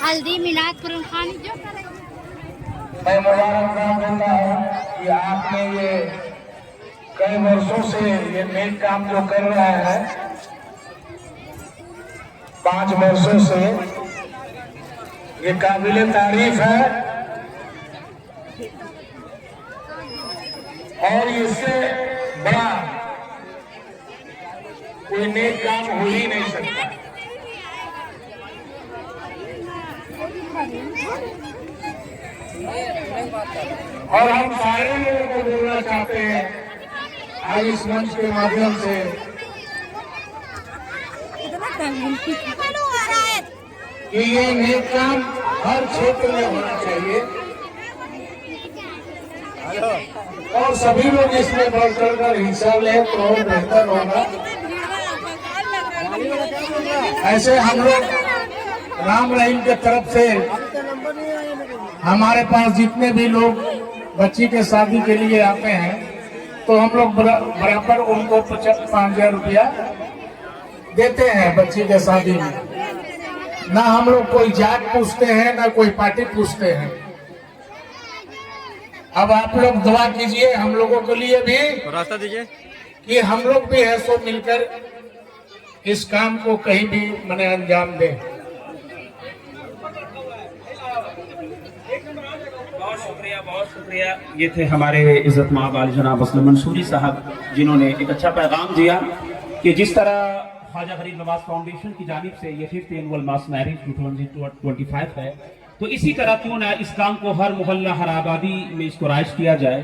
हल्दी मिलाद कुरान खानी जो मैं मुबारकबाद देता हूँ कि आपने ये कई वर्षों से ये नेक काम जो कर रहा है, 5 वर्षों से, ये काबिले तारीफ है और इससे बड़ा कोई नेक काम हो ही नहीं सकता। और हम सारे लोगों को बोलना चाहते हैं आज इस मंच के माध्यम से कि ये नेक काम हर क्षेत्र में होना चाहिए और सभी लोग इसमें बढ़ चढ़कर हिस्सा लें तो बेहतर होगा। ऐसे हम लोग राम रहीम के तरफ से हमारे पास जितने भी लोग बच्ची के शादी के लिए आते हैं तो हम लोग बराबर उनको 5,000 रुपया देते हैं बच्ची के शादी में। ना हम लोग कोई जात पूछते हैं ना कोई पार्टी पूछते हैं। अब आप लोग दुआ कीजिए हम लोगों के लिए भी, रास्ता दीजिए कि हम लोग भी है सो मिलकर इस काम को कहीं भी मने अंजाम दें। बहुत शुक्रिया। ये थे हमारे इज्जत माब वाले जनाब असलम मंसूरी साहब, जिन्होंने एक अच्छा पैगाम दिया कि जिस तरह ख्वाजा गरीब नवाज फाउंडेशन की जानिब से ये 5th एनुअल मास मैरिज 2025 है, तो इसी तरह क्यों ना इस काम को हर मोहल्ला हर आबादी में इसको राइज किया जाए।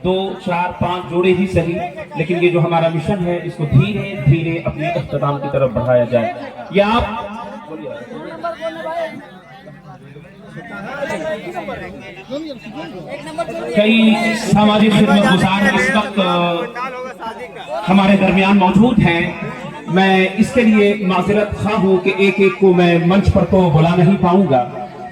2, 4, 5 जोड़े ही सही, लेकिन ये जो हमारा मिशन है इसको धीरे धीरे अपने इख्तिताम की तरफ बढ़ाया जाए। या आप कई सामाजिक खिदमत गुजार इस वक्त हमारे दरमियान मौजूद हैं। मैं इसके लिए माजरत खा हूँ कि एक को मैं मंच पर तो बुला नहीं पाऊंगा,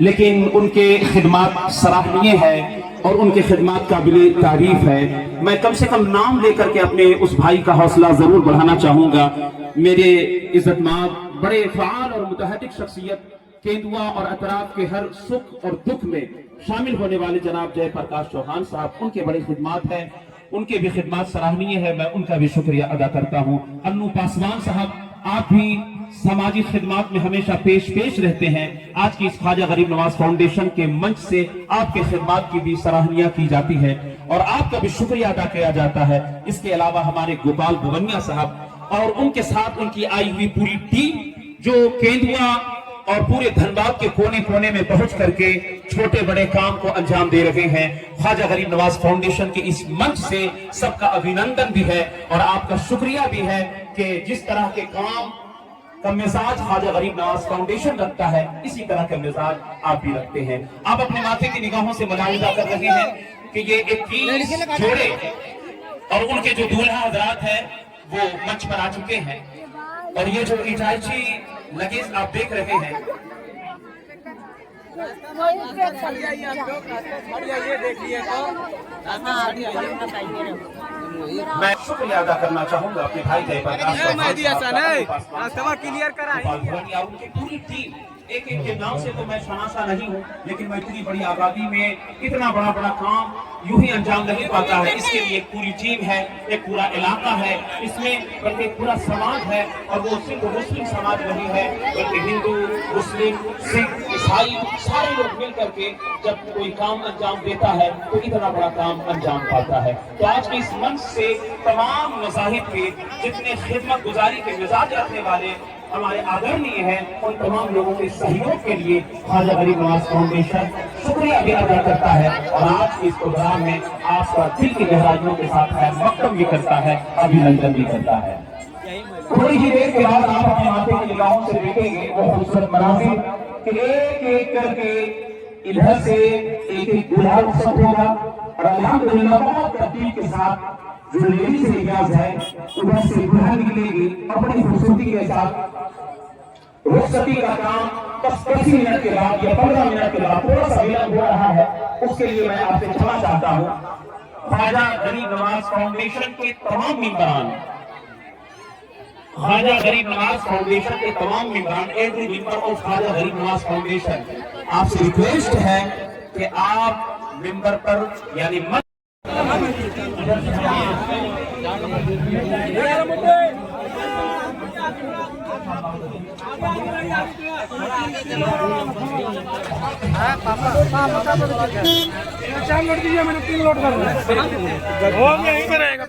लेकिन उनके खिदमात सराहनीय है और उनके खिदमात काबिल तारीफ है। मैं कम से कम नाम लेकर के अपने उस भाई का हौसला जरूर बढ़ाना चाहूंगा। मेरे इज्जतमाब बड़े फ़आल और मुतहदिक शख्सियत, केंदुआ और अतराफ के हर सुख और दुख में शामिल होने वाले जनाब जयप्रकाश चौहान साहब, उनके बड़ी खिदमात हैं, उनके भी खिदमात सराहनीय है। मैं उनका भी शुक्रिया अदा करता हूँ। अन्नू पासवान साहब, आप भी समाजी खिदमात में हमेशा पेश रहते हैं। आज की इस ख्वाजा गरीब नवाज फाउंडेशन के मंच से आपके खिदमात की भी सराहनीय की जाती है और आपका भी शुक्रिया अदा किया जाता है। इसके अलावा हमारे गोपाल भवनिया साहब और उनके साथ उनकी आई हुई पूरी टीम, जो केंदुआ और पूरे धनबाद के कोने कोने में पहुंच करके छोटे बड़े काम को अंजाम दे रहे हैं। ख्वाजा गरीब नवाज फाउंडेशन के इस मंच से सबका अभिनंदन भी है और आपका शुक्रिया भी है कि जिस तरह के काम का मिजाज ख्वाजा गरीब नवाज फाउंडेशन रखता है, इसी तरह का मिजाज आप भी रखते हैं। आप अपने माथे की निगाहों से मुलाहिजा कर रहे हैं कि ये 21 जोड़े और उनके जो दूल्हा हजरात है वो मंच पर आ चुके हैं और ये जो इटाची लगेज आप देख रहे हैं, मैं शुक्रिया अदा करना चाहूंगा अपने भाई क्लियर करा उनकी पूरी टीम। एक के नाम से तो मैं शनासा नहीं हूँ, लेकिन मैं इतनी बड़ी आबादी में इतना बड़ा काम यूं ही अंजाम नहीं पाता है। इसके लिए एक पूरी टीम है, एक पूरा इलाका है, इसमें बल्कि पूरा समाज है और वो सिर्फ मुस्लिम समाज नहीं है बल्कि हिंदू, मुस्लिम, सिख, ईसाई सारे लोग मिल करके जब कोई काम अंजाम देता है तो इतना बड़ा काम अंजाम पाता है। तो आज के इस मंच से तमाम मज़ाहिब के जितने खिदमत गुजारी के मिजाज रखने वाले हमारे आदरणीय हैं, उन तमाम लोगों के सहयोग के लिए ख्वाजा गरीब नवाज फाउंडेशन शुक्रिया भी अदा करता है और आज के इस प्रोग्राम में आपका दिल की गहराइयों के साथ खैर मकदम भी करता है, अभिनंदन भी करता है। थोड़ी ही देर के बाद आप अपने माथे की निगाहों से देखेंगे वो खूबसूरत मनाज़िर कि एक एक करके इधर से एक दूल्हा रुखसत होगा और अल्हम्दुलिल्लाह बहुत तरतीब के साथ जो लेडी से इजाज़ है उधर से दूल्हा निकलेगी अपनी खूबसूरती के साथ। रुखसती का काम बस 25 मिनट के बाद या 15 मिनट के बाद थोड़ा सा विलंब हो रहा है, उसके लिए मैं आपसे क्षमा चाहता हूँ। ख्वाजा गरीब नवाज फाउंडेशन के तमाम मेंबरान, ख्वाजा गरीब नवाज फाउंडेशन के तमाम मेंबरान एवरी मेंबर ऑफ ख्वाजा गरीब नवाज फाउंडेशन आपसे रिक्वेस्ट है कि आप मेंबर पर यानी चार लोड दीजिए, मैंने 3 लोड कर हो गया, यहीं पे रहेगा।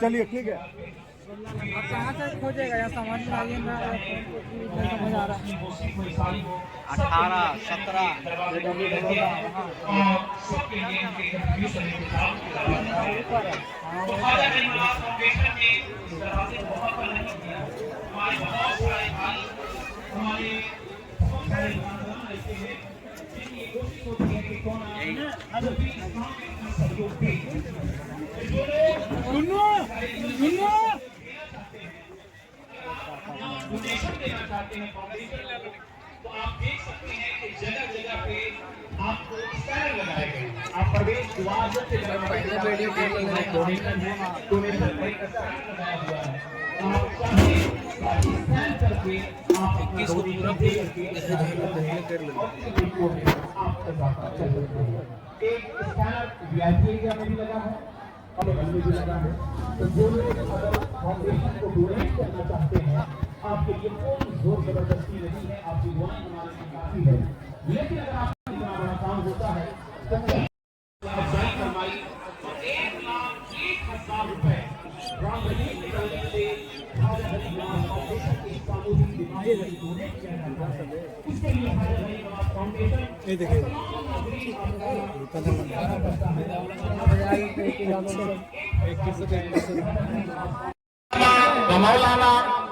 चलिए ठीक है। आप कहाँ से खोजेगा? यहाँ समझ में आइए ना, समझ आ रहा है। 18, 17 देना चाहते हैं फाउंडेशन लेवल, तो आप देख सकते हैं कि जगह जगह पे आपको स्कैनर लगाए गए हैं। आप प्रवेश द्वार से डोनेशन लगाया हुआ है। आप स्कैन करके आप एक स्कैनर वीआईपी एरिया में भी लगा है और बगल में भी लगा है। तो जो लोग अगर फाउंडेशन को डोनेट करना चाहते हैं, आपके लिए कोई जोर जबरदस्ती नहीं है, आपकी दुआएं हमारे लिए काफी है। लेकिन अगर आपका इतना बड़ा काम होता है तो अफजाई फरमाई और 1,01,000 रुपए से ख्वाजा गरीब नवाज फाउंडेशन की सामूहिक दिमागी में डोनेट किया जाता है। इसके लिए ख्वाजा गरीब नवाज फाउंडेशन ये देखिए मौलाना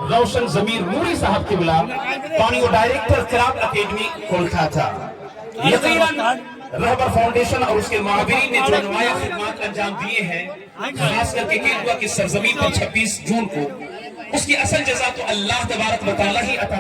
रोशन जमीर नूरी साहब के बुला पानी डायरेक्टर किरात अकेडमी खोलता था। रहबर फाउंडेशन और उसके मुआविरीन ने जो नुमाया खिदमत अंजाम दिए हैं, खास करके केंद्र की सरजमीन पर 26 जून को, उसकी असल जजा तो अल्लाह तबारक व तआला ही अता